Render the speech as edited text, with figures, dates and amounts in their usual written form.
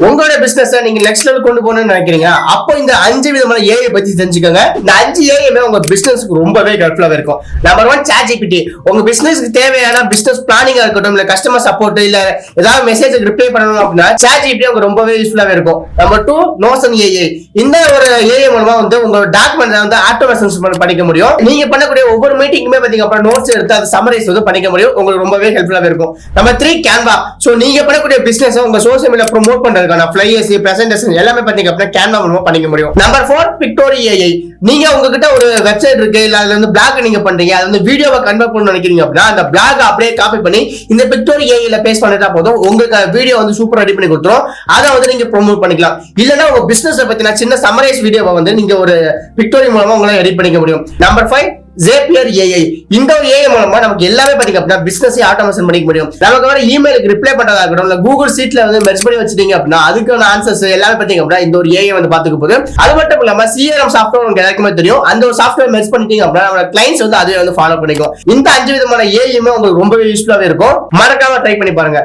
உங்களோட பிசினஸ் நீங்க next level கொண்டு போகணும்னு நினைக்கிறீங்க. அப்போ இந்த 5 விதமான ஏஐ பத்தி தெரிஞ்சுக்கோங்க. இந்த 5 ஏஐமே உங்க பிசினஸ்க்கு ரொம்பவே ஹெல்ப்ஃபுல்லா இருக்கும். Number 1 ChatGPT. உங்க பிசினஸ்க்கு தேவையான பிசினஸ் பிளானிங்கா இருக்கட்டும், இல்ல கஸ்டமர் சப்போர்ட், இல்ல ஏதாவது மெசேஜுக்கு ரிப்ளை பண்ணணும் அப்படின்னா ChatGPT உங்களுக்கு ரொம்பவே யூஸ்ஃபுல்லாவே இருக்கும். Number 2 Notion AI. இந்த ஒரு ஏஐ மூலமா உங்க டாக்குமெண்ட் ஆட்டோமேஷன் பண்ணிக்க முடியும். நீங்க பண்ணக்கூடிய ஒவ்வொரு மீட்டிங்குமே பாத்தீங்க அப்புறம் நோட்ஸ் எடுத்து அதை சமரைஸ் பண்ணிக்க முடியும். உங்களுக்கு ரொம்பவே ஹெல்ப்ஃபுல்லாவே இருக்கும். Number 3 Canva. சோ நீங்க பண்ணக்கூடிய பிசினஸ் உங்க சோசியல் மீடியா ப்ரோமோட் பண்றது ஃபிளையர்ஸ், பிரசன்டேஷன் எல்லாமே பாத்தீங்க அப்படின்னா கேன்வா மூலமா பண்ணிக்க முடியும். Number 4 Pictory AI. நீங்க உங்ககிட்ட ஒரு வெப்சைட் இருக்கு, இல்ல அதுல பிளாக் நீங்க பண்றீங்க, அது வீடியோவை கன்வெர்ட் பண்ண நினைக்கிறீங்க அப்படின்னா அந்த பிளாக் அப்படியே காப்பி பண்ணி இந்த Pictory AI ல பேஸ்ட் பண்ணிட்டா போதும், உங்களுக்கு வீடியோ சூப்பர் ரெடி பண்ணி கொடுத்துரும். அதை நீங்க ப்ரோமோட் பண்ணிக்கலாம். இல்லனா உங்க பிசினஸ் பத்தின சின்ன சம்மரைஸ் வீடியோவை நீங்க ஒரு Pictory மூலமா உங்களால எடிட் பண்ணிக்க முடியும். Number 5 Zapier AI. இந்த ஏஐ மூலமா நமக்கு எல்லாமே பாத்தீங்க அப்படின்னா பிசினஸ் ஆட்டோமேஷன் பண்ணிக்க முடியும். நமக்கு வர இமெயிலுக்கு ரிப்ளை பண்றதா இருக்கட்டும், இல்ல கூகுள் ஷீட்ல மெர்ஜ் பண்ணி வச்சிட்டீங்க அப்படின்னா அதுக்கான ஆன்சர்ஸ் எல்லாமே பாத்தீங்க அப்படின்னா இந்த ஒரு ஏஐ பாத்துக்க போகுது. அது மட்டும் இல்லாம CRM சாஃப்ட்வேர் உங்களுக்கு எல்லாருக்குமே தெரியும். அந்த ஒரு சாஃப்ட்வேர் மெர்ஜ் பண்ணிட்டீங்க அப்படின்னா நம்ம கிளைண்ட்ஸ் அதுவே ஃபாலோ பண்ணிக்கும். இந்த 5 விதமான ஏஐமே உங்களுக்கு ரொம்பவே யூஸ்ஃபுல்லாவே இருக்கும். மறக்காம ட்ரை பண்ணி பாருங்க.